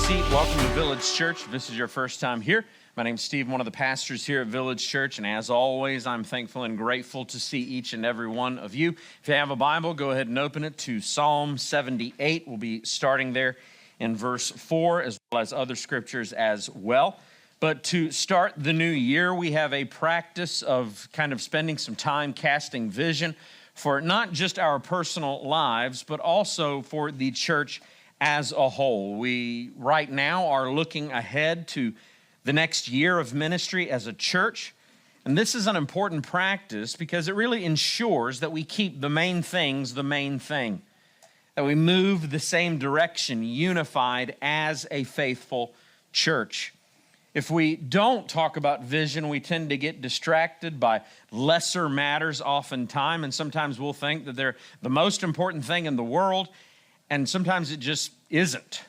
seat. Welcome to Village Church. If this is your first time here, my name's Steve, one of the pastors here at Village Church, and as always, I'm thankful and grateful to see each and every one of you. If you have a Bible, go ahead and open it to Psalm 78. We'll be starting there in verse 4, as well as other scriptures as well. But to start the new year, we have a practice of kind of spending some time casting vision for not just our personal lives, but also for the church as a whole. We right now are looking ahead to the next year of ministry as a church. And this is an important practice because it really ensures that we keep the main things the main thing, that we move the same direction, unified as a faithful church. If we don't talk about vision, we tend to get distracted by lesser matters oftentimes, and sometimes we'll think that they're the most important thing in the world, and sometimes it just isn't.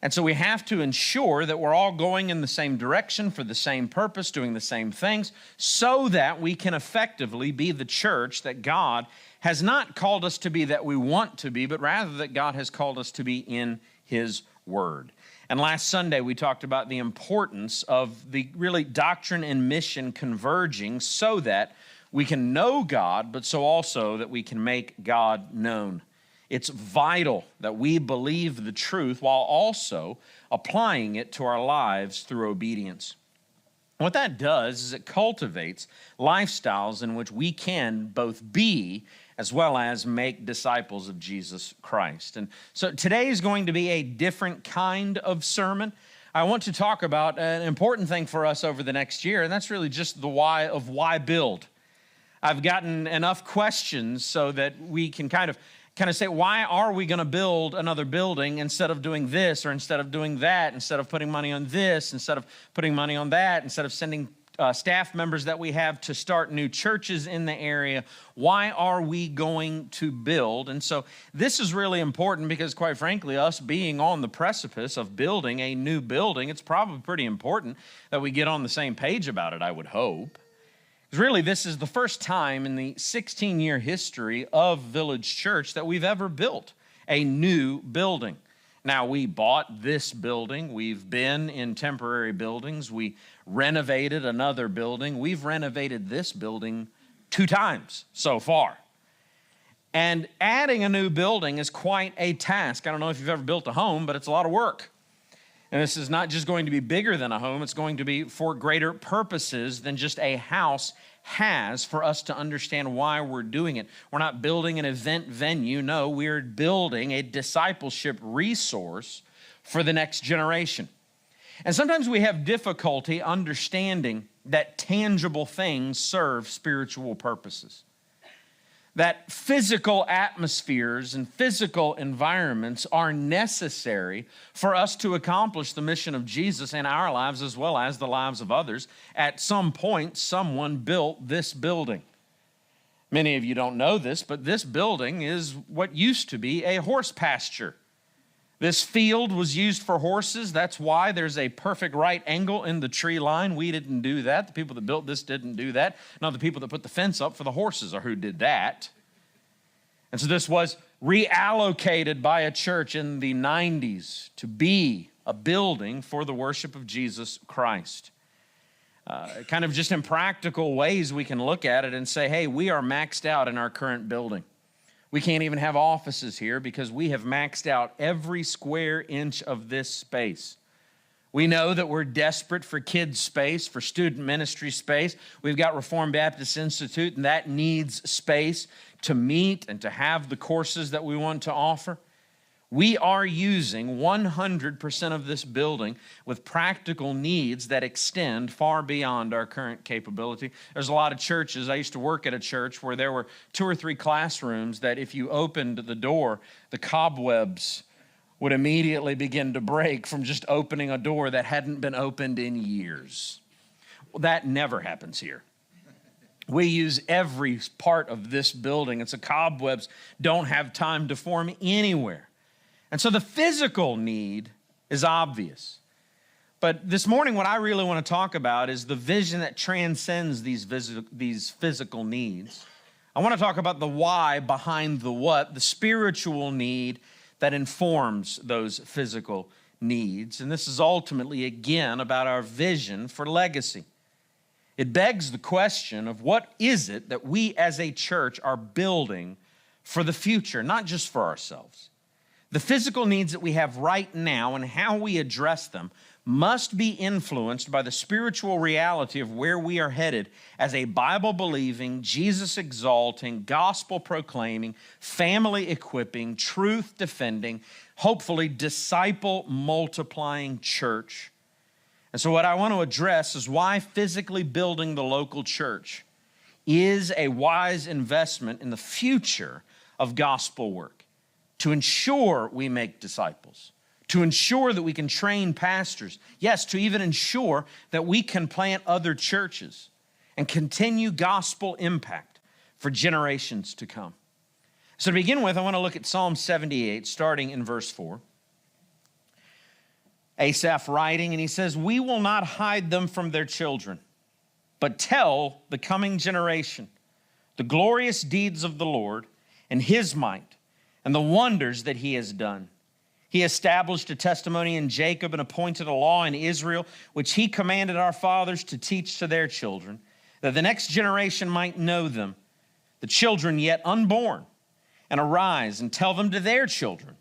And so we have to ensure that we're all going in the same direction for the same purpose, doing the same things, so that we can effectively be the church that God has not called us to be that we want to be, but rather that God has called us to be in His Word. And last Sunday, we talked about the importance of the really doctrine and mission converging so that we can know God, but so also that we can make God known. It's vital that we believe the truth while also applying it to our lives through obedience. What that does is it cultivates lifestyles in which we can both be as well as make disciples of Jesus Christ. And so today is going to be a different kind of sermon. I want to talk about an important thing for us over the next year, and that's really just the why of why build. I've gotten enough questions so that we can kind of say, why are we going to build another building instead of doing this or instead of doing that, instead of putting money on this, instead of putting money on that, instead of sending staff members that we have to start new churches in the area? Why are we going to build? And so this is really important because, quite frankly, us being on the precipice of building a new building, it's probably pretty important that we get on the same page about it, I would hope. Really, this is the first time in the 16-year history of Village Church that we've ever built a new building. Now, we bought this building. We've been in temporary buildings. We renovated another building. We've renovated this building 2 times so far. And adding a new building is quite a task. I don't know if you've ever built a home, but it's a lot of work. And this is not just going to be bigger than a home, it's going to be for greater purposes than just a house has for us to understand why we're doing it. We're not building an event venue. No, we're building a discipleship resource for the next generation. And sometimes we have difficulty understanding that tangible things serve spiritual purposes. That physical atmospheres and physical environments are necessary for us to accomplish the mission of Jesus in our lives as well as the lives of others. At some point, someone built this building. Many of you don't know this, but this building is what used to be a horse pasture. This field was used for horses. That's why there's a perfect right angle in the tree line. We didn't do that. The people that built this didn't do that. No, the people that put the fence up for the horses are who did that. And so this was reallocated by a church in the 90s to be a building for the worship of Jesus Christ. Kind of just in practical ways we can look at it and say, hey, we are maxed out in our current building. We can't even have offices here because we have maxed out every square inch of this space. We know that we're desperate for kids space, for student ministry space. We've got Reformed Baptist Institute, and that needs space to meet and to have the courses that we want to offer. We are using 100% of this building with practical needs that extend far beyond our current capability. There's a lot of churches. I used to work at a church where there were 2 or 3 classrooms that if you opened the door, the cobwebs would immediately begin to break from just opening a door that hadn't been opened in years. Well, that never happens here. We use every part of this building, and so cobwebs don't have time to form anywhere. And so the physical need is obvious. But this morning, what I really want to talk about is the vision that transcends these physical needs. I want to talk about the why behind the what, the spiritual need that informs those physical needs, and this is ultimately, again, about our vision for legacy. It begs the question of what is it that we as a church are building for the future, not just for ourselves. The physical needs that we have right now and how we address them must be influenced by the spiritual reality of where we are headed as a Bible-believing, Jesus-exalting, gospel-proclaiming, family-equipping, truth-defending, hopefully disciple-multiplying church. And so what I want to address is why physically building the local church is a wise investment in the future of gospel work, to ensure we make disciples, to ensure that we can train pastors, yes, to even ensure that we can plant other churches and continue gospel impact for generations to come. So to begin with, I want to look at Psalm 78, starting in verse 4. Asaph writing, and he says, "We will not hide them from their children, but tell the coming generation the glorious deeds of the Lord and his might and the wonders that he has done. He established a testimony in Jacob and appointed a law in Israel, which he commanded our fathers to teach to their children, that the next generation might know them, the children yet unborn, and arise and tell them to their children,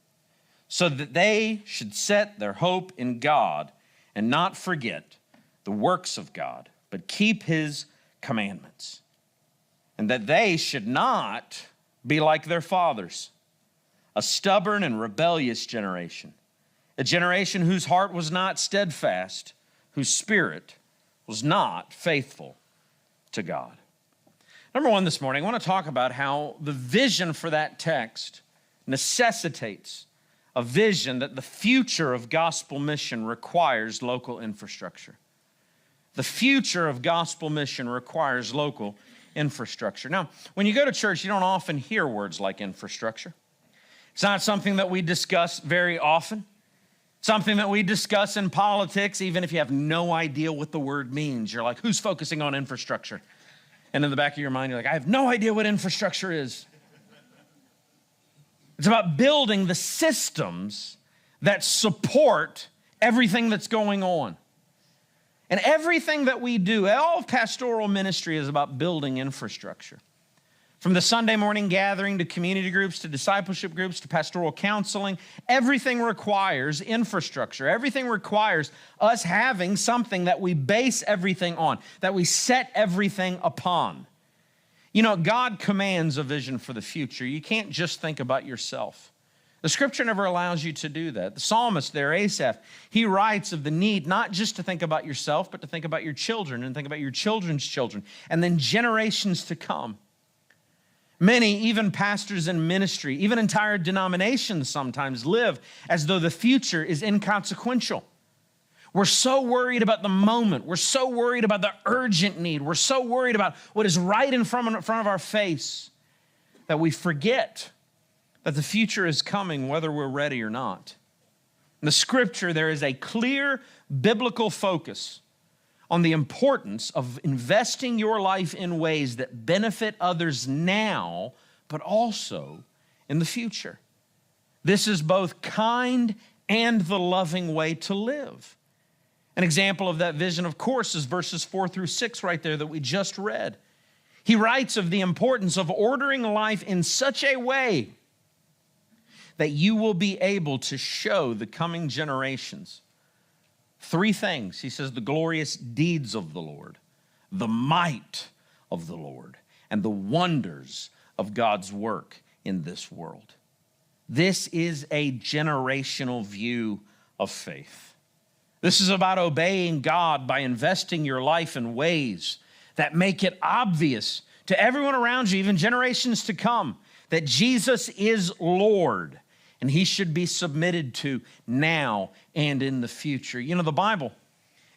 so that they should set their hope in God and not forget the works of God, but keep his commandments, and that they should not be like their fathers, a stubborn and rebellious generation, a generation whose heart was not steadfast, whose spirit was not faithful to God." Number one this morning, I want to talk about how the vision for that text necessitates a vision that the future of gospel mission requires local infrastructure. The future of gospel mission requires local infrastructure. Now, when you go to church, you don't often hear words like infrastructure. It's not something that we discuss very often. Something that we discuss in politics, even if you have no idea what the word means. You're like, who's focusing on infrastructure? And in the back of your mind, you're like, I have no idea what infrastructure is. It's about building the systems that support everything that's going on. And everything that we do, all of pastoral ministry is about building infrastructure. From the Sunday morning gathering to community groups to discipleship groups to pastoral counseling, everything requires infrastructure. Everything requires us having something that we base everything on, that we set everything upon. You know, God commands a vision for the future. You can't just think about yourself. The scripture never allows you to do that. The psalmist there, Asaph, he writes of the need not just to think about yourself, but to think about your children and think about your children's children and then generations to come. Many, even pastors in ministry, even entire denominations sometimes live as though the future is inconsequential. We're so worried about the moment. We're so worried about the urgent need. We're so worried about what is right in front of our face that we forget that the future is coming whether we're ready or not. In the scripture, there is a clear biblical focus on the importance of investing your life in ways that benefit others now, but also in the future. This is both kind and the loving way to live. An example of that vision, of course, is verses 4-6 right there that we just read. He writes of the importance of ordering life in such a way that you will be able to show the coming generations three things. He says the glorious deeds of the Lord, the might of the Lord, and the wonders of God's work in this world. This is a generational view of faith. This is about obeying God by investing your life in ways that make it obvious to everyone around you, even generations to come, that Jesus is Lord and he should be submitted to now and in the future. You know, the Bible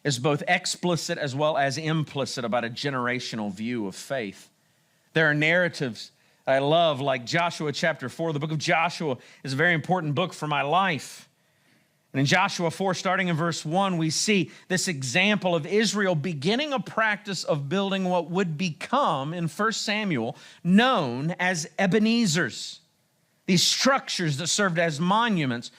is both explicit as well as implicit about a generational view of faith. There are narratives I love, like Joshua chapter 4. The book of Joshua is a very important book for my life. And in Joshua 4, starting in verse 1, we see this example of Israel beginning a practice of building what would become, in 1 Samuel, known as Ebenezers. These structures that served as monuments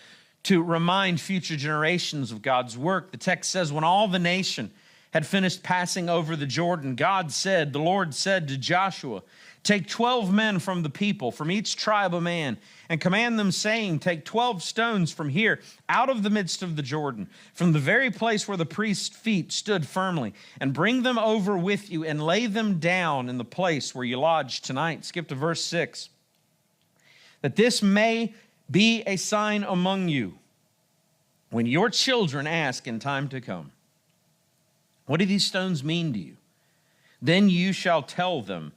to remind future generations of God's work. The text says, when all the nation had finished passing over the Jordan, the Lord said to Joshua, take 12 men from the people, from each tribe a man, and command them, saying, take 12 stones from here, out of the midst of the Jordan, from the very place where the priest's feet stood firmly, and bring them over with you, and lay them down in the place where you lodge tonight. Skip to verse 6. That this may be a sign among you when your children ask in time to come, what do these stones mean to you? Then you shall tell them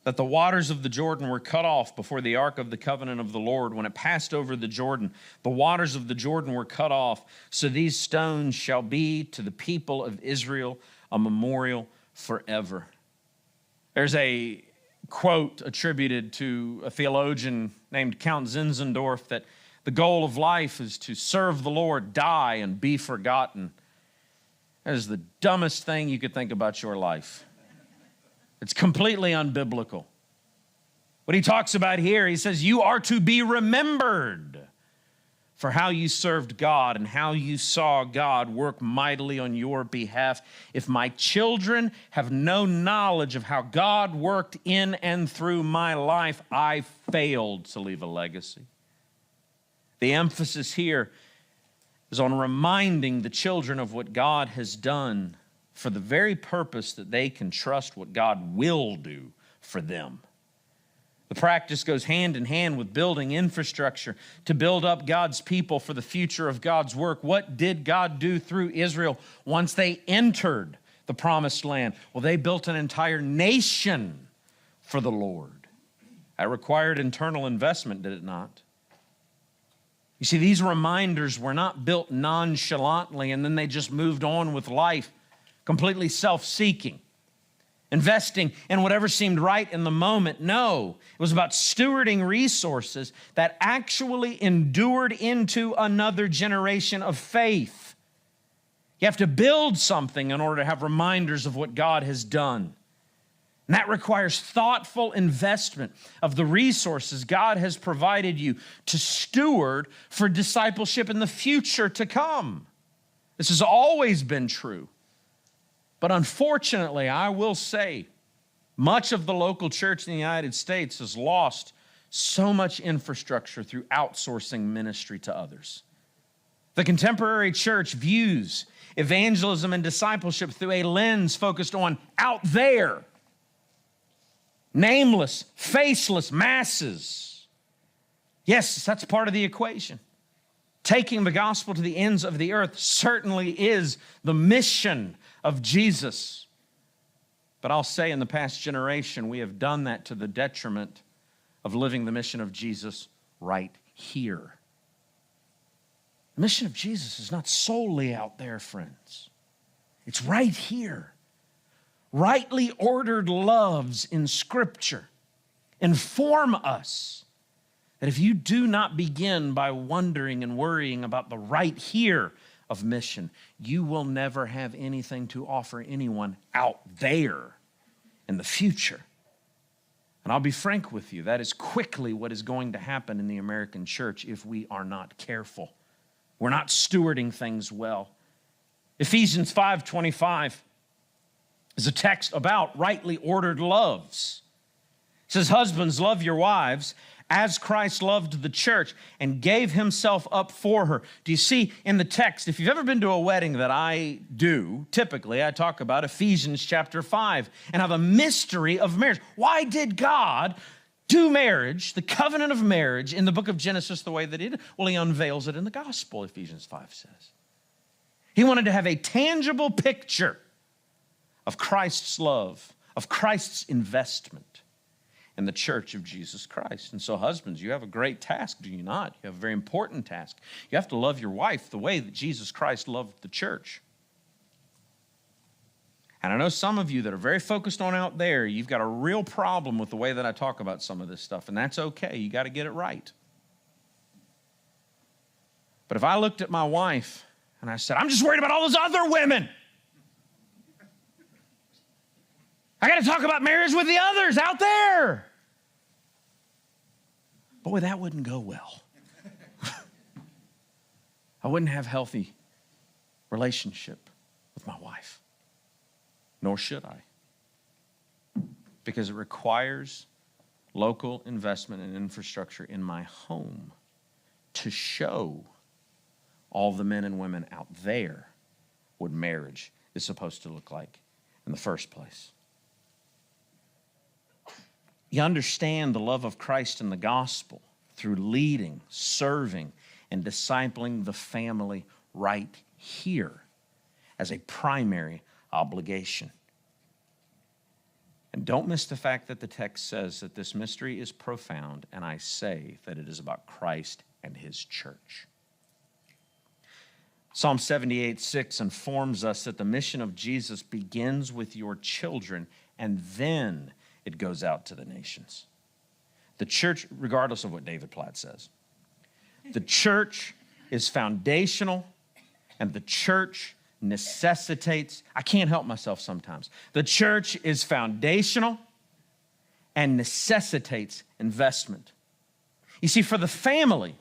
that the waters of the Jordan were cut off before the ark of the covenant of the Lord. When it passed over the Jordan, the waters of the Jordan were cut off. So these stones shall be to the people of Israel a memorial forever. There's a quote attributed to a theologian named Count Zinzendorf that the goal of life is to serve the Lord, die, and be forgotten. That is the dumbest thing you could think about your life. It's completely unbiblical. What he talks about here, he says, you are to be remembered for how you served God and how you saw God work mightily on your behalf. If my children have no knowledge of how God worked in and through my life, I failed to leave a legacy. The emphasis here is on reminding the children of what God has done for the very purpose that they can trust what God will do for them. The practice goes hand in hand with building infrastructure to build up God's people for the future of God's work. What did God do through Israel once they entered the promised land? Well, they built an entire nation for the Lord. That required internal investment, did it not? You see, these reminders were not built nonchalantly and then they just moved on with life, completely self-seeking, investing in whatever seemed right in the moment. No, it was about stewarding resources that actually endured into another generation of faith. You have to build something in order to have reminders of what God has done. And that requires thoughtful investment of the resources God has provided you to steward for discipleship in the future to come. This has always been true. But unfortunately, I will say, much of the local church in the United States has lost so much infrastructure through outsourcing ministry to others. The contemporary church views evangelism and discipleship through a lens focused on out there, nameless, faceless masses. Yes, that's part of the equation. Taking the gospel to the ends of the earth certainly is the mission of Jesus. But I'll say in the past generation, we have done that to the detriment of living the mission of Jesus right here. The mission of Jesus is not solely out there, friends. It's right here. Rightly ordered loves in Scripture inform us that if you do not begin by wondering and worrying about the right here of mission, you will never have anything to offer anyone out there in the future. And I'll be frank with you, that is quickly what is going to happen in the American church if we are not careful. We're not stewarding things well. Ephesians 5:25 is a text about rightly ordered loves. It says, husbands, love your wives as Christ loved the church and gave himself up for her. Do you see in the text, if you've ever been to a wedding that I do, typically I talk about Ephesians chapter 5 and how the mystery of marriage. Why did God do marriage, the covenant of marriage, in the book of Genesis the way that he did? Well, he unveils it in the gospel, Ephesians 5 says. He wanted to have a tangible picture of Christ's love, of Christ's investment in the church of Jesus Christ. And so husbands, you have a great task, do you not? You have a very important task. You have to love your wife the way that Jesus Christ loved the church. And I know some of you that are very focused on out there, you've got a real problem with the way that I talk about some of this stuff, and that's okay. You got to get it right. But if I looked at my wife and I said, I'm just worried about all those other women, I got to talk about marriage with the others out there. Boy, that wouldn't go well. I wouldn't have healthy relationship with my wife. Nor should I. Because it requires local investment in infrastructure in my home to show all the men and women out there what marriage is supposed to look like in the first place. You understand the love of Christ in the gospel through leading, serving, and discipling the family right here as a primary obligation. And don't miss the fact that the text says that this mystery is profound, and I say that it is about Christ and his church. Psalm 78:6 informs us that the mission of Jesus begins with your children, and then it goes out to the nations. The church, regardless of what David Platt says, the church is foundational, and the church necessitates, I can't help myself sometimes. The church is foundational and necessitates investment. You see, for the family,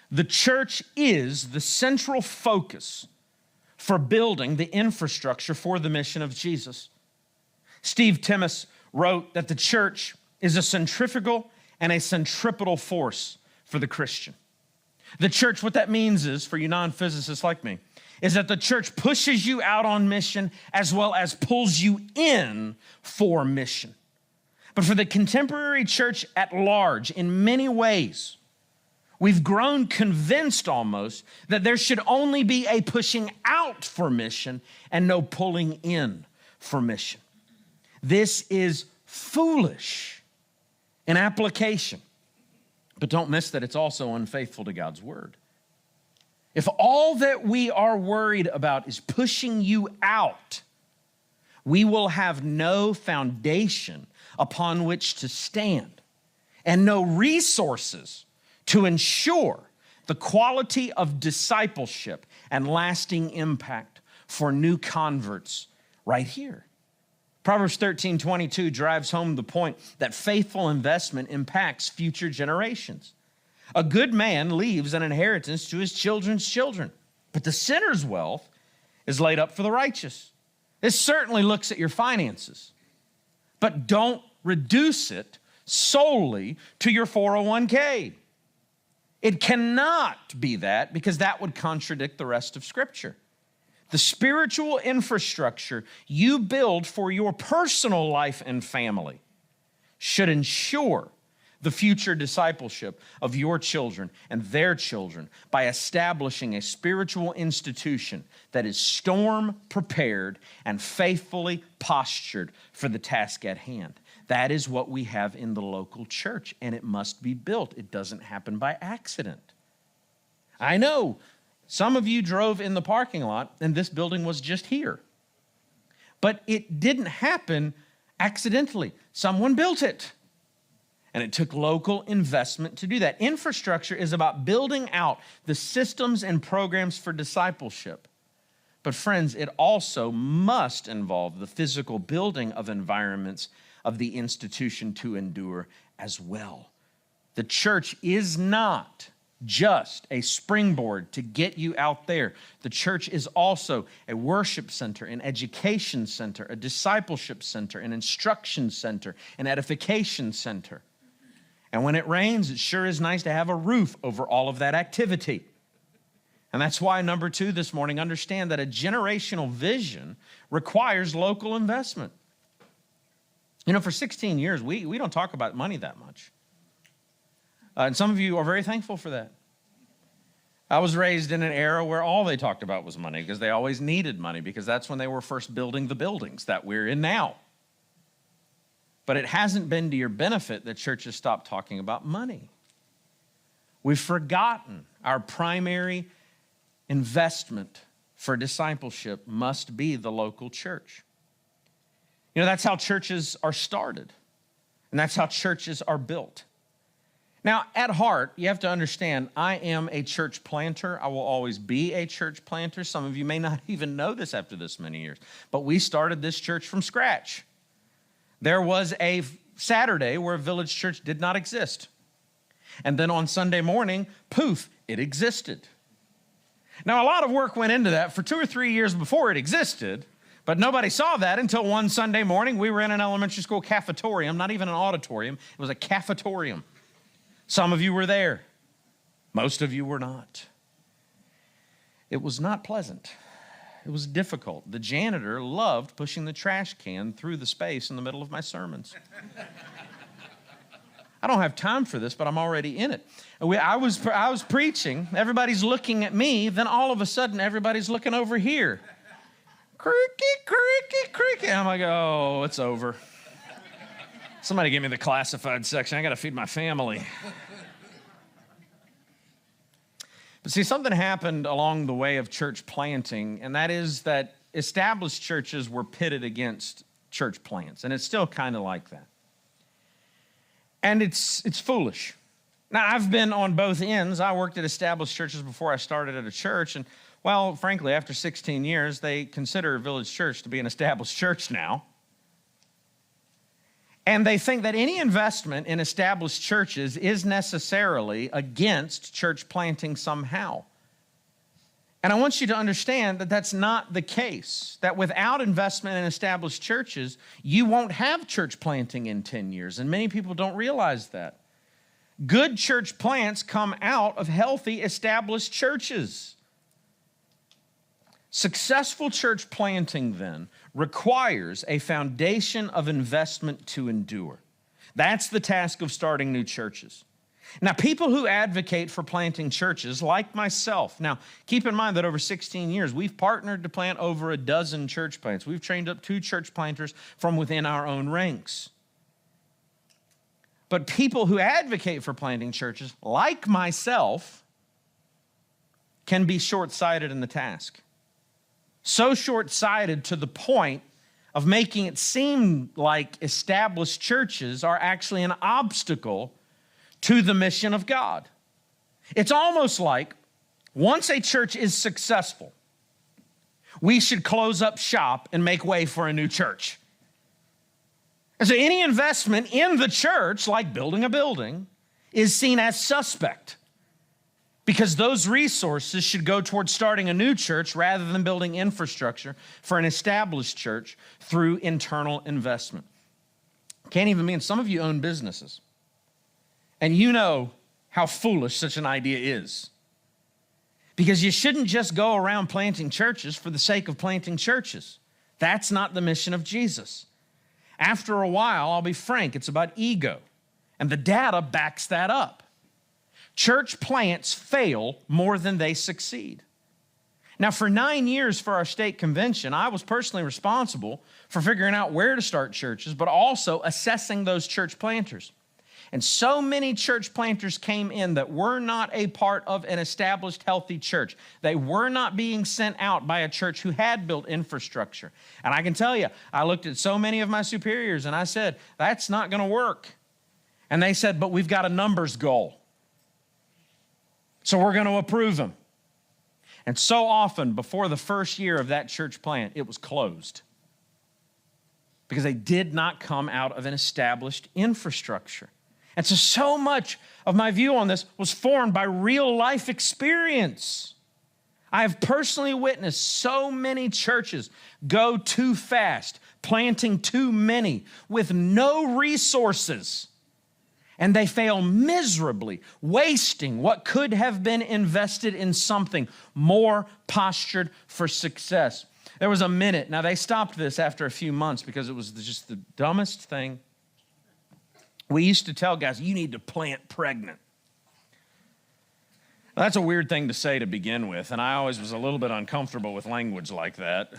the church is the central focus for building the infrastructure for the mission of Jesus. Steve Timmis wrote that the church is a centrifugal and a centripetal force for the Christian. The church, what that means is, for you non-physicists like me, is that the church pushes you out on mission as well as pulls you in for mission. But for the contemporary church at large, in many ways, we've grown convinced almost that there should only be a pushing out for mission and no pulling in for mission. This is foolish in application. But don't miss that it's also unfaithful to God's word. If all that we are worried about is pushing you out, we will have no foundation upon which to stand and no resources to ensure the quality of discipleship and lasting impact for new converts right here. Proverbs 13:22 drives home the point that faithful investment impacts future generations. A good man leaves an inheritance to his children's children, but the sinner's wealth is laid up for the righteous. This certainly looks at your finances, but don't reduce it solely to your 401k. It cannot be that, because that would contradict the rest of Scripture. The spiritual infrastructure you build for your personal life and family should ensure the future discipleship of your children and their children by establishing a spiritual institution that is storm prepared and faithfully postured for the task at hand. That is what we have in the local church, and it must be built. It doesn't happen by accident. I know some of you drove in the parking lot and this building was just here, but it didn't happen accidentally. Someone built it. And it took local investment to do that. Infrastructure is about building out the systems and programs for discipleship. But friends, it also must involve the physical building of environments of the institution to endure as well. The church is not just a springboard to get you out there. The church is also a worship center, an education center, a discipleship center, an instruction center, an edification center. And when it rains, it sure is nice to have a roof over all of that activity. And that's why, number 2 this morning, understand that a generational vision requires local investment. You know, for 16 years, we don't talk about money that much. And some of you are very thankful for that. I was raised in an era where all they talked about was money, because they always needed money, because that's when they were first building the buildings that we're in now. But it hasn't been to your benefit that churches stopped talking about money. We've forgotten our primary investment for discipleship must be the local church. You know, that's how churches are started, and that's how churches are built. Now, at heart, you have to understand, I am a church planter. I will always be a church planter. Some of you may not even know this after this many years, but we started this church from scratch. There was a Saturday where Village Church did not exist. And then on Sunday morning, poof, it existed. Now, a lot of work went into that for 2 or 3 years before it existed, but nobody saw that until one Sunday morning. We were in an elementary school cafetorium, not even an auditorium. It was a cafetorium. Some of you were there. Most of you were not. It was not pleasant. It was difficult. The janitor loved pushing the trash can through the space in the middle of my sermons. I don't have time for this, but I'm already in it. I was preaching. Everybody's looking at me. Then all of a sudden, everybody's looking over here. Creaky, creaky, creaky. I'm like, oh, it's over. Somebody give me the classified section. I got to feed my family. But see, something happened along the way of church planting, and that is that established churches were pitted against church plants, and it's still kind of like that. And it's foolish. Now, I've been on both ends. I worked at established churches before I started at a church, and, well, frankly, after 16 years, they consider Village Church to be an established church now. And they think that any investment in established churches is necessarily against church planting somehow. And I want you to understand that that's not the case, that without investment in established churches, you won't have church planting in 10 years. And many people don't realize that. Good church plants come out of healthy established churches. Successful church planting, then, requires a foundation of investment to endure. That's the task of starting new churches. Now, people who advocate for planting churches, like myself, now, keep in mind that over 16 years, we've partnered to plant over a dozen church plants. We've trained up 2 church planters from within our own ranks. But people who advocate for planting churches, like myself, can be short-sighted in the task. So short-sighted to the point of making it seem like established churches are actually an obstacle to the mission of God. It's almost like once a church is successful, we should close up shop and make way for a new church. And so any investment in the church, like building a building, is seen as suspect, because those resources should go towards starting a new church rather than building infrastructure for an established church through internal investment. Can't even mean some of you own businesses, and you know how foolish such an idea is. Because you shouldn't just go around planting churches for the sake of planting churches. That's not the mission of Jesus. After a while, I'll be frank, it's about ego, and the data backs that up. Church plants fail more than they succeed. Now, for 9 years for our state convention, I was personally responsible for figuring out where to start churches, but also assessing those church planters. And so many church planters came in that were not a part of an established, healthy church. They were not being sent out by a church who had built infrastructure. And I can tell you, I looked at so many of my superiors and I said, that's not going to work. And they said, but we've got a numbers goal, so we're going to approve them. And so often, before the first year of that church plant, it was closed because they did not come out of an established infrastructure. And so much of my view on this was formed by real life experience. I have personally witnessed so many churches go too fast, planting too many with no resources. And they fail miserably, wasting what could have been invested in something more postured for success. There was a minute. Now, they stopped this after a few months because it was just the dumbest thing. We used to tell guys, you need to plant pregnant. Now, that's a weird thing to say to begin with, and I always was a little bit uncomfortable with language like that.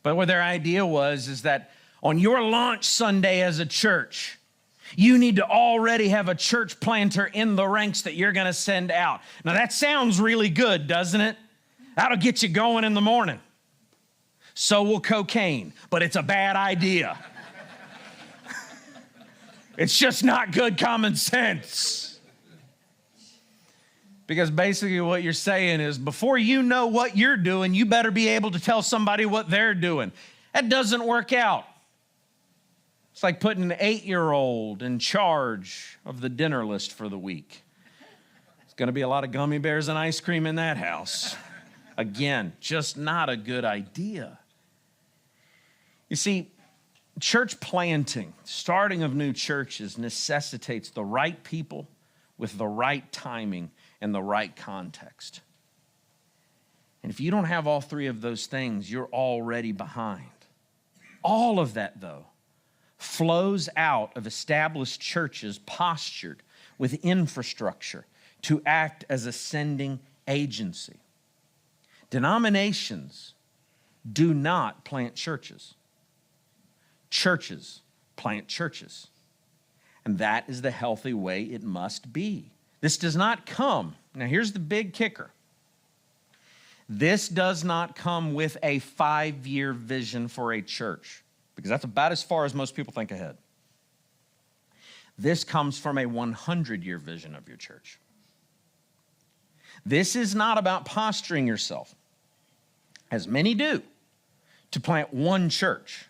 But what their idea was is that on your launch Sunday as a church, you need to already have a church planter in the ranks that you're going to send out. Now, that sounds really good, doesn't it? That'll get you going in the morning. So will cocaine, but it's a bad idea. It's just not good common sense. Because basically what you're saying is before you know what you're doing, you better be able to tell somebody what they're doing. That doesn't work out. It's like putting an 8-year-old in charge of the dinner list for the week. It's Going to be a lot of gummy bears and ice cream in that house. Again, just not a good idea. You see, church planting, starting of new churches, necessitates the right people with the right timing and the right context. And if you don't have all three of those things, you're already behind. All of that, though, flows out of established churches postured with infrastructure to act as a sending agency. Denominations do not plant churches. Churches plant churches. And that is the healthy way it must be. This does not come. Now, here's the big kicker. This does not come with a 5-year vision for a church, because that's about as far as most people think ahead. This comes from a 100-year vision of your church. This is not about posturing yourself, as many do, to plant one church.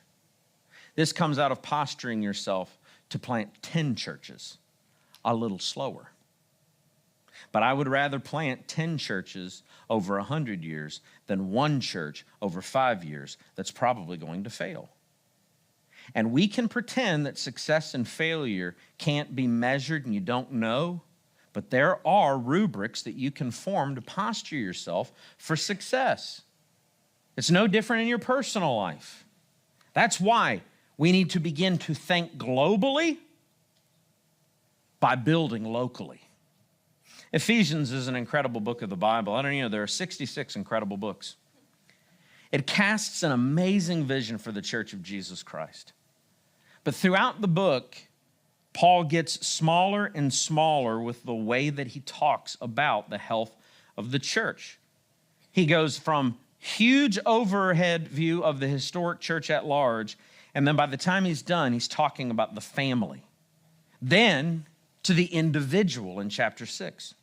This comes out of posturing yourself to plant 10 churches, a little slower. But I would rather plant 10 churches over 100 years than one church over 5 years that's probably going to fail. And we can pretend that success and failure can't be measured and you don't know, but there are rubrics that you can form to posture yourself for success. It's no different in your personal life. That's why we need to begin to think globally by building locally. Ephesians is an incredible book of the Bible. I don't know, there are 66 incredible books. It casts an amazing vision for the church of Jesus Christ. But throughout the book, Paul gets smaller and smaller with the way that he talks about the health of the church. He goes from huge overhead view of the historic church at large, and then by the time he's done, he's talking about the family. Then to the individual in chapter 6.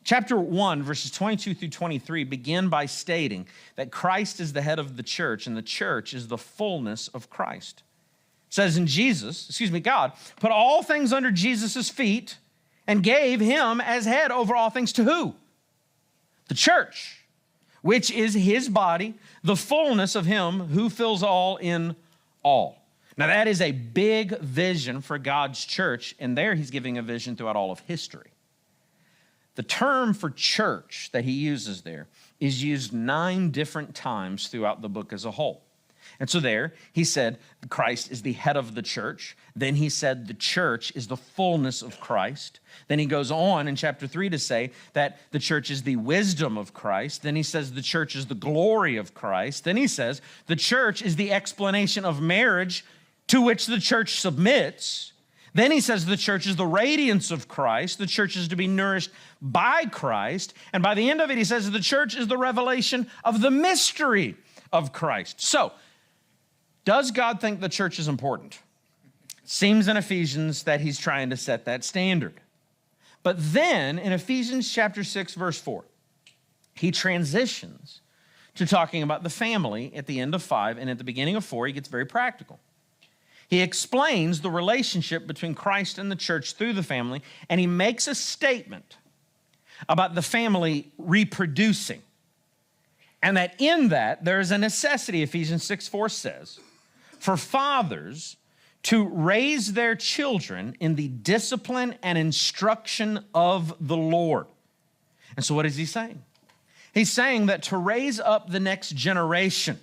Chapter 1, verses 22 through 23 begin by stating that Christ is the head of the church, and the church is the fullness of Christ. It says God put all things under Jesus' feet and gave him as head over all things to who? The church, which is his body, the fullness of him who fills all in all. Now that is a big vision for God's church, and there he's giving a vision throughout all of history. The term for church that he uses there is used 9 different times throughout the book as a whole. And so there, he said Christ is the head of the church. Then he said the church is the fullness of Christ. Then he goes on in chapter 3 to say that the church is the wisdom of Christ. Then he says the church is the glory of Christ. Then he says the church is the explanation of marriage to which the church submits. Then he says the church is the radiance of Christ. The church is to be nourished by Christ. And by the end of it, he says the church is the revelation of the mystery of Christ. So, does God think the church is important? Seems in Ephesians that he's trying to set that standard. But then in Ephesians chapter 6, verse 4, he transitions to talking about the family at the end of 5, and at the beginning of 4, he gets very practical. He explains the relationship between Christ and the church through the family, and he makes a statement about the family reproducing. And that in that, there is a necessity, Ephesians 6:4 says, for fathers to raise their children in the discipline and instruction of the Lord. And so what is he saying? He's saying that to raise up the next generation,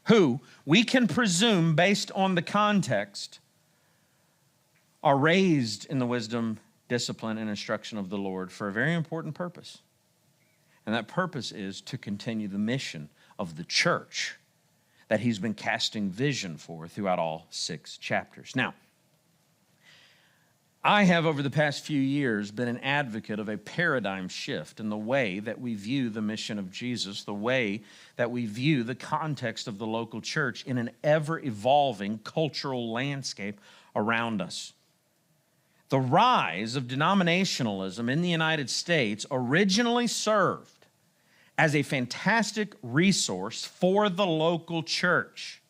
who we can presume based on the context are raised in the wisdom, discipline, and instruction of the Lord for a very important purpose. And that purpose is to continue the mission of the church that he's been casting vision for throughout all 6 chapters. Now, I have over the past few years been an advocate of a paradigm shift in the way that we view the mission of Jesus, the way that we view the context of the local church in an ever-evolving cultural landscape around us. The rise of denominationalism in the United States originally served as a fantastic resource for the local church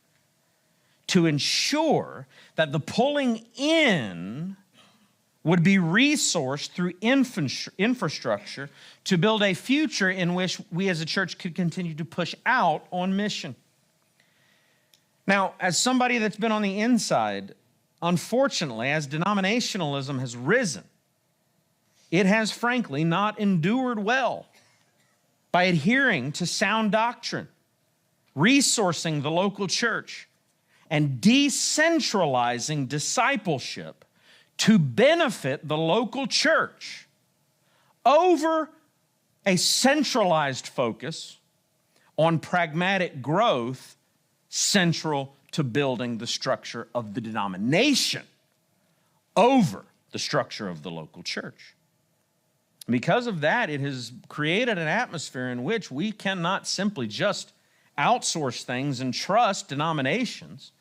to ensure that the pulling in would be resourced through infrastructure to build a future in which we as a church could continue to push out on mission. Now, as somebody that's been on the inside, unfortunately, as denominationalism has risen, it has frankly not endured well by adhering to sound doctrine, resourcing the local church, and decentralizing discipleship to benefit the local church over a centralized focus on pragmatic growth central to building the structure of the denomination over the structure of the local church. Because of that, it has created an atmosphere in which we cannot simply just outsource things and trust denominations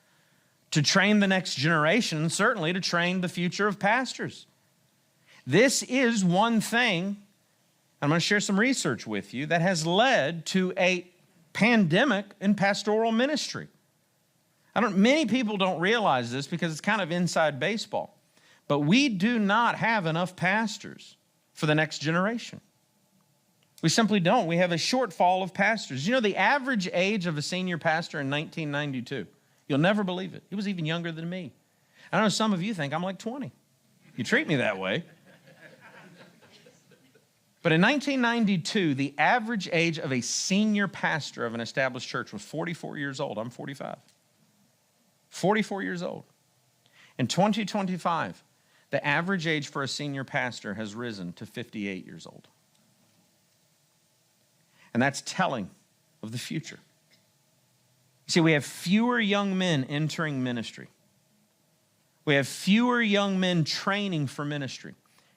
to train the next generation, and certainly to train the future of pastors. This is one thing, I'm going to share some research with you, that has led to a pandemic in pastoral ministry. Many people don't realize this because it's kind of inside baseball, but we do not have enough pastors for the next generation. We simply don't. We have a shortfall of pastors. You know, the average age of a senior pastor in 1992, you'll never believe it. He was even younger than me. I know some of you think I'm like 20. You treat me that way. But in 1992, the average age of a senior pastor of an established church was 44 years old. I'm 45. 44 years old. In 2025, the average age for a senior pastor has risen to 58 years old. And that's telling of the future. You see, we have fewer young men entering ministry. We have fewer young men training for ministry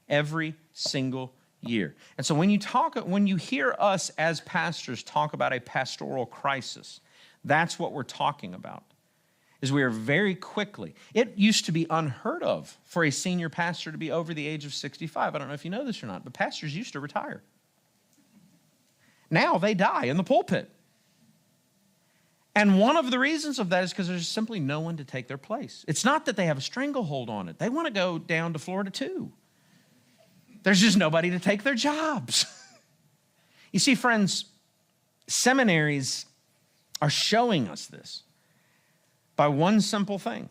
every single year. And so when you hear us as pastors talk about a pastoral crisis, that's what we're talking about. Is we are very quickly, it used to be unheard of for a senior pastor to be over the age of 65. I don't know if you know this or not, but pastors used to retire. Now they die in the pulpit. And one of the reasons of that is because there's simply no one to take their place. It's not that they have a stranglehold on it. They want to go down to Florida too. There's just nobody to take their jobs. You see, friends, seminaries are showing us this by one simple thing.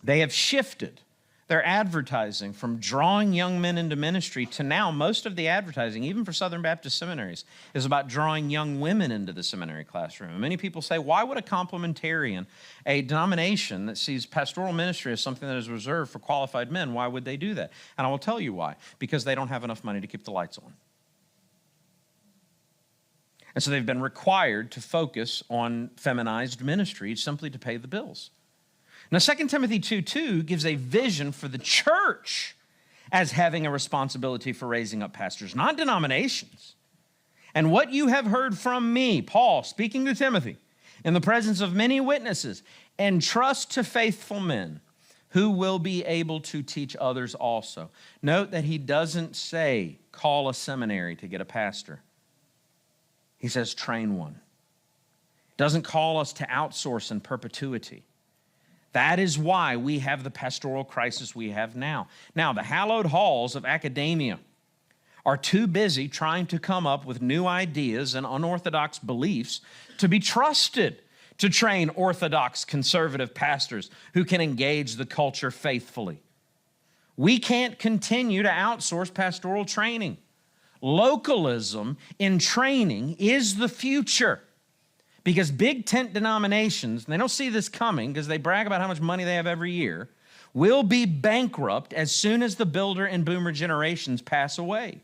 They have shifted their advertising from drawing young men into ministry to now most of the advertising, even for Southern Baptist seminaries, is about drawing young women into the seminary classroom. And many people say, why would a complementarian, a denomination that sees pastoral ministry as something that is reserved for qualified men, why would they do that? And I will tell you why. Because they don't have enough money to keep the lights on. And so they've been required to focus on feminized ministry simply to pay the bills. Now, 2 Timothy 2:2 gives a vision for the church as having a responsibility for raising up pastors, not denominations. And what you have heard from me, Paul, speaking to Timothy, in the presence of many witnesses, entrust to faithful men who will be able to teach others also. Note that he doesn't say, call a seminary to get a pastor. He says, train one. Doesn't call us to outsource in perpetuity. That is why we have the pastoral crisis we have now. Now, the hallowed halls of academia are too busy trying to come up with new ideas and unorthodox beliefs to be trusted to train orthodox conservative pastors who can engage the culture faithfully. We can't continue to outsource pastoral training. Localism in training is the future. Because big tent denominations, and they don't see this coming because they brag about how much money they have every year, will be bankrupt as soon as the builder and boomer generations pass away.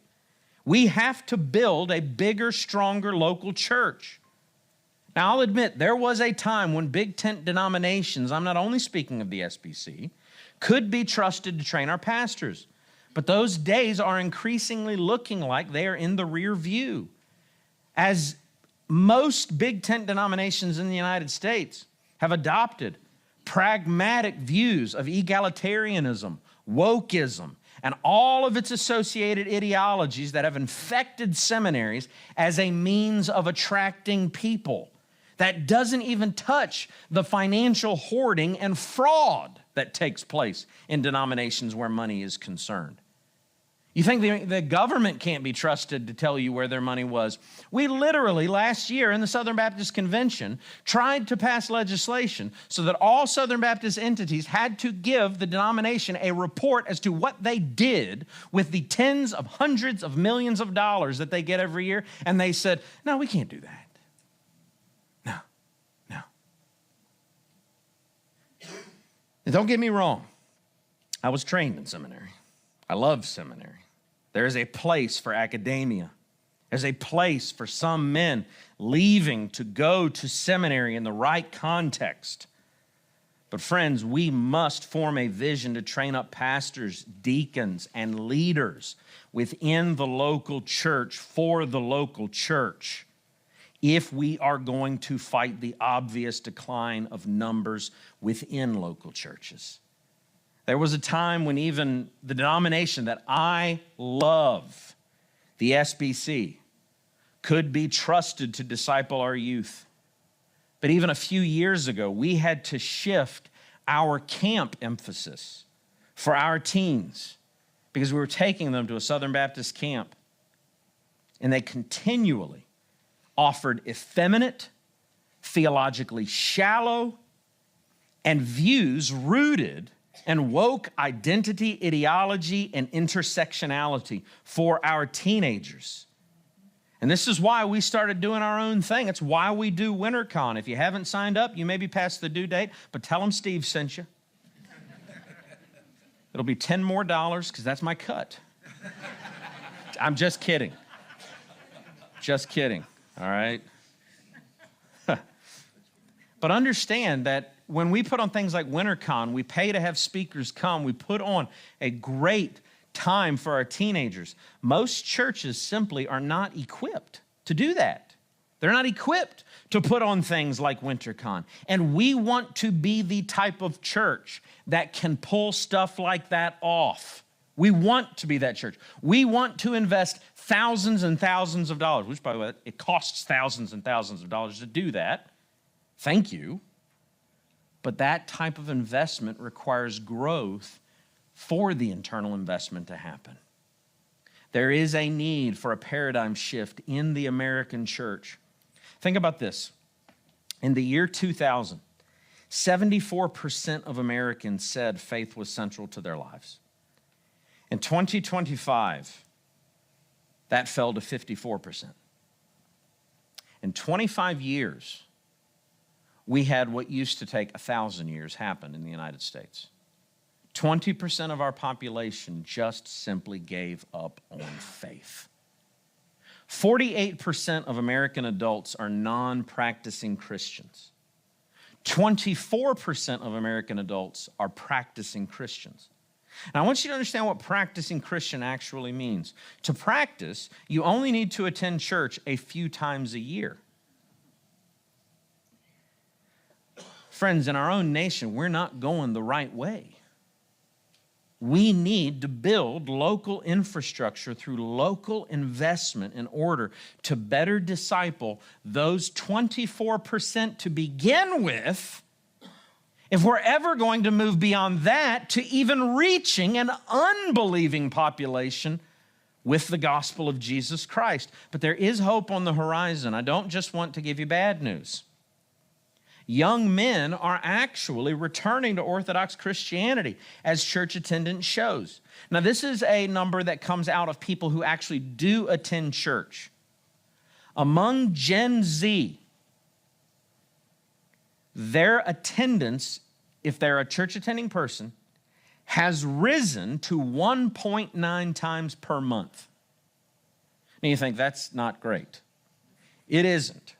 We have to build a bigger, stronger local church. Now, I'll admit, there was a time when big tent denominations, I'm not only speaking of the SBC, could be trusted to train our pastors. But those days are increasingly looking like they are in the rear view. As most big tent denominations in the United States have adopted pragmatic views of egalitarianism, wokeism, and all of its associated ideologies that have infected seminaries as a means of attracting people. That doesn't even touch the financial hoarding and fraud that takes place in denominations where money is concerned. You think the government can't be trusted to tell you where their money was? We literally, last year in the Southern Baptist Convention, tried to pass legislation so that all Southern Baptist entities had to give the denomination a report as to what they did with the tens of hundreds of millions of dollars that they get every year. And they said, no, we can't do that. No. And don't get me wrong. I was trained in seminary. I love seminary. There is a place for academia. There's a place for some men leaving to go to seminary in the right context. But friends, we must form a vision to train up pastors, deacons, and leaders within the local church for the local church if we are going to fight the obvious decline of numbers within local churches. There was a time when even the denomination that I love, the SBC, could be trusted to disciple our youth. But even a few years ago, we had to shift our camp emphasis for our teens because we were taking them to a Southern Baptist camp. And they continually offered effeminate, theologically shallow, and views rooted and woke identity, ideology, and intersectionality for our teenagers. And this is why we started doing our own thing. It's why we do WinterCon. If you haven't signed up, you may be past the due date, but tell them Steve sent you. It'll be $10 more because that's my cut. I'm just kidding. Just kidding, all right? But understand that when we put on things like WinterCon, we pay to have speakers come. We put on a great time for our teenagers. Most churches simply are not equipped to do that. They're not equipped to put on things like WinterCon. And we want to be the type of church that can pull stuff like that off. We want to be that church. We want to invest thousands and thousands of dollars, which, by the way, it costs thousands and thousands of dollars to do that. Thank you. But that type of investment requires growth for the internal investment to happen. There is a need for a paradigm shift in the American church. Think about this. In the year 2000, 74% of Americans said faith was central to their lives. In 2025, that fell to 54%. In 25 years, we had what used to take 1,000 years happen in the United States. 20% of our population just simply gave up on faith. 48% of American adults are non-practicing Christians. 24% of American adults are practicing Christians. Now, I want you to understand what practicing Christian actually means. To practice, you only need to attend church a few times a year. Friends, in our own nation, we're not going the right way. We need to build local infrastructure through local investment in order to better disciple those 24% to begin with, if we're ever going to move beyond that to even reaching an unbelieving population with the gospel of Jesus Christ. But there is hope on the horizon. I don't just want to give you bad news. Young men are actually returning to Orthodox Christianity, as church attendance shows. Now, this is a number that comes out of people who actually do attend church. Among Gen Z, their attendance, if they're a church-attending person, has risen to 1.9 times per month. Now, you think that's not great. It isn't.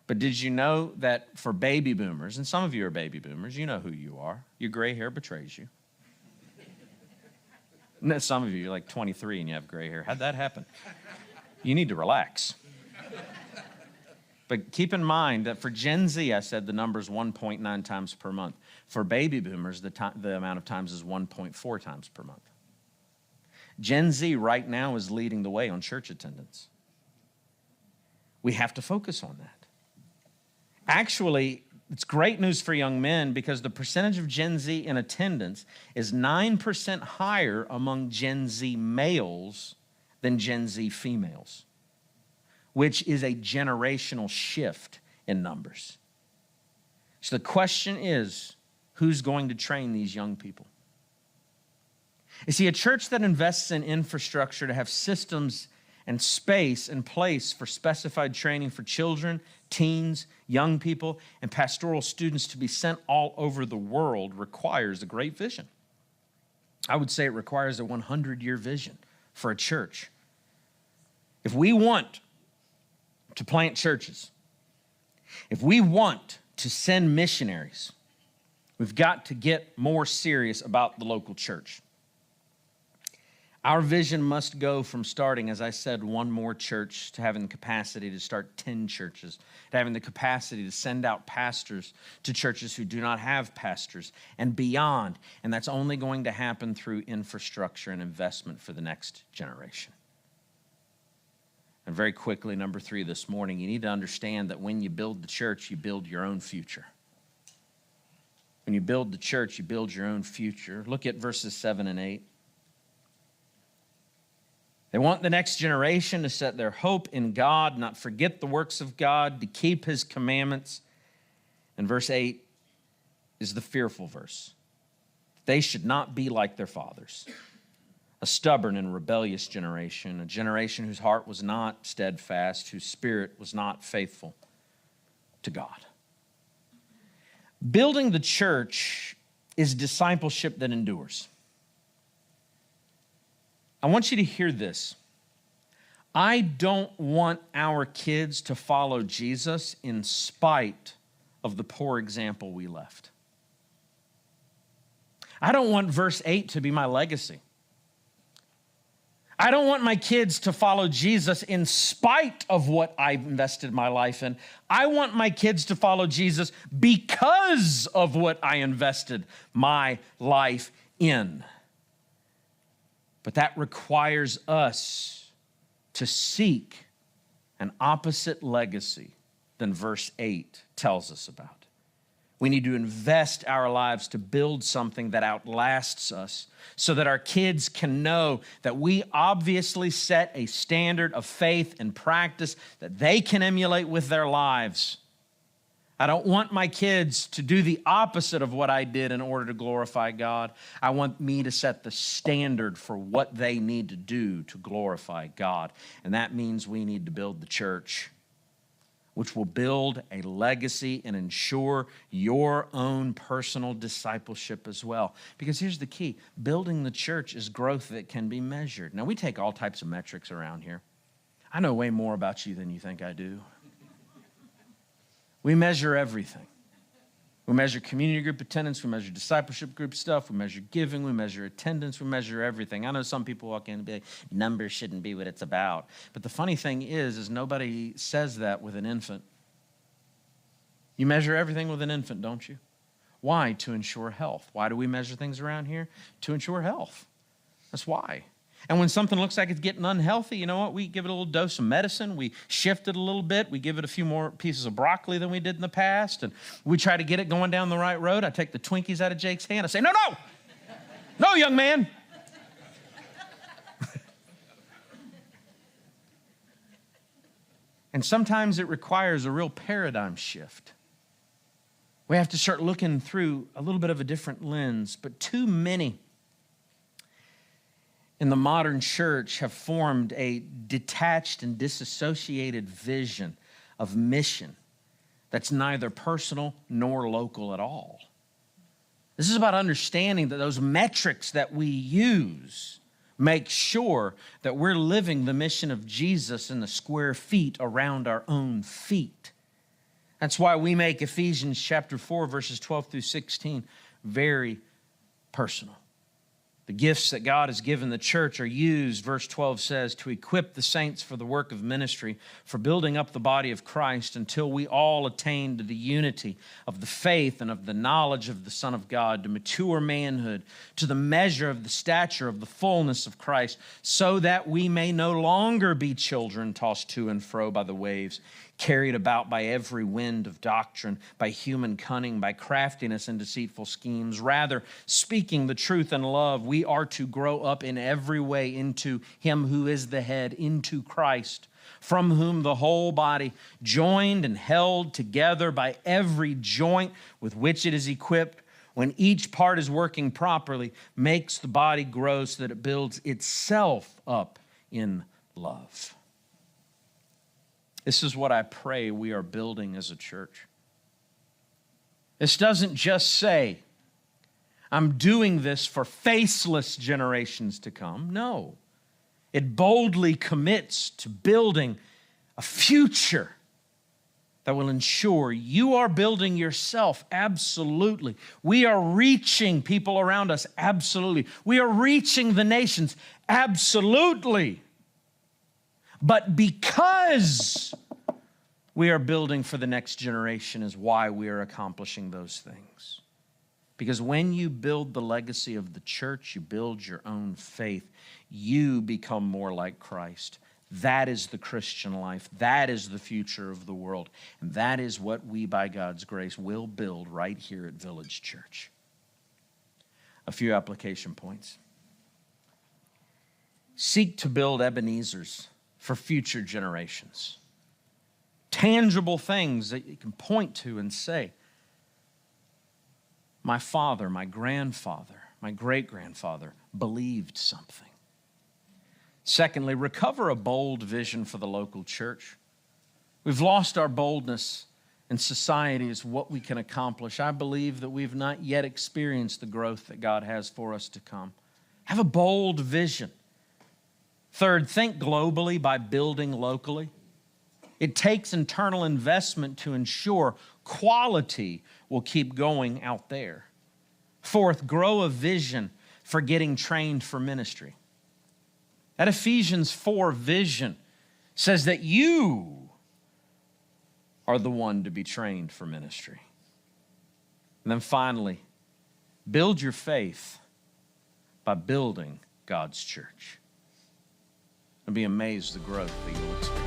But did you know that for baby boomers, and some of you are baby boomers, you know who you are. Your gray hair betrays you. Some of you, you're like 23 and you have gray hair. How'd that happen? You need to relax. But keep in mind that for Gen Z, I said the number is 1.9 times per month. For baby boomers, the amount of times is 1.4 times per month. Gen Z right now is leading the way on church attendance. We have to focus on that. Actually, it's great news for young men because the percentage of Gen Z in attendance is 9% higher among Gen Z males than Gen Z females, which is a generational shift in numbers. So the question is, who's going to train these young people? You see, a church that invests in infrastructure to have systems and space in place for specified training for children, teens, young people, and pastoral students to be sent all over the world requires a great vision. I would say it requires a 100-year vision for a church. If we want to plant churches, if we want to send missionaries, we've got to get more serious about the local church. Our vision must go from starting, as I said, one more church to having the capacity to start 10 churches, to having the capacity to send out pastors to churches who do not have pastors and beyond. And that's only going to happen through infrastructure and investment for the next generation. And very quickly, number 3 this morning, you need to understand that when you build the church, you build your own future. When you build the church, you build your own future. Look at verses 7 and 8. They want the next generation to set their hope in God, not forget the works of God, to keep his commandments. And verse 8 is the fearful verse. They should not be like their fathers, a stubborn and rebellious generation, a generation whose heart was not steadfast, whose spirit was not faithful to God. Building the church is discipleship that endures. I want you to hear this. I don't want our kids to follow Jesus in spite of the poor example we left. I don't want verse 8 to be my legacy. I don't want my kids to follow Jesus in spite of what I've invested my life in. I want my kids to follow Jesus because of what I invested my life in. But that requires us to seek an opposite legacy than verse 8 tells us about. We need to invest our lives to build something that outlasts us so that our kids can know that we obviously set a standard of faith and practice that they can emulate with their lives. I don't want my kids to do the opposite of what I did in order to glorify God. I want me to set the standard for what they need to do to glorify God. And that means we need to build the church, which will build a legacy and ensure your own personal discipleship as well. Because here's the key. Building the church is growth that can be measured. Now, we take all types of metrics around here. I know way more about you than you think I do. We measure everything. We measure community group attendance. We measure discipleship group stuff. We measure giving. We measure attendance. We measure everything. I know some people walk in and be like, numbers shouldn't be what it's about. But the funny thing is nobody says that with an infant. You measure everything with an infant, don't you? Why? To ensure health. Why do we measure things around here? To ensure health. That's why. And when something looks like it's getting unhealthy, you know what? We give it a little dose of medicine. We shift it a little bit. We give it a few more pieces of broccoli than we did in the past. And we try to get it going down the right road. I take the Twinkies out of Jake's hand. I say, no, no. No, young man. And sometimes it requires a real paradigm shift. We have to start looking through a little bit of a different lens. But too many in the modern church have formed a detached and disassociated vision of mission that's neither personal nor local at all. This is about understanding that those metrics that we use make sure that we're living the mission of Jesus in the square feet around our own feet. That's why we make Ephesians chapter 4, verses 12 through 16 very personal. The gifts that God has given the church are used, verse 12 says, to equip the saints for the work of ministry, for building up the body of Christ until we all attain to the unity of the faith and of the knowledge of the Son of God, to mature manhood, to the measure of the stature of the fullness of Christ, so that we may no longer be children tossed to and fro by the waves, carried about by every wind of doctrine, by human cunning, by craftiness and deceitful schemes. Rather, speaking the truth in love, we are to grow up in every way into Him who is the head, into Christ, from whom the whole body, joined and held together by every joint with which it is equipped, when each part is working properly, makes the body grow so that it builds itself up in love. This is what I pray we are building as a church. This doesn't just say, I'm doing this for faceless generations to come. No. It boldly commits to building a future that will ensure you are building yourself, absolutely. We are reaching people around us, absolutely. We are reaching the nations, absolutely. But because we are building for the next generation is why we are accomplishing those things. Because when you build the legacy of the church, you build your own faith, you become more like Christ. That is the Christian life. That is the future of the world. And that is what we, by God's grace, will build right here at Village Church. A few application points. Seek to build Ebenezers for future generations. Tangible things that you can point to and say, my father, my grandfather, my great-grandfather believed something. Secondly, recover a bold vision for the local church. We've lost our boldness in society as what we can accomplish. I believe that we've not yet experienced the growth that God has for us to come. Have a bold vision. Third, think globally by building locally. It takes internal investment to ensure quality will keep going out there. Fourth, grow a vision for getting trained for ministry. That Ephesians 4 vision says that you are the one to be trained for ministry. And then finally, build your faith by building God's church. And be amazed the growth that you'll experience.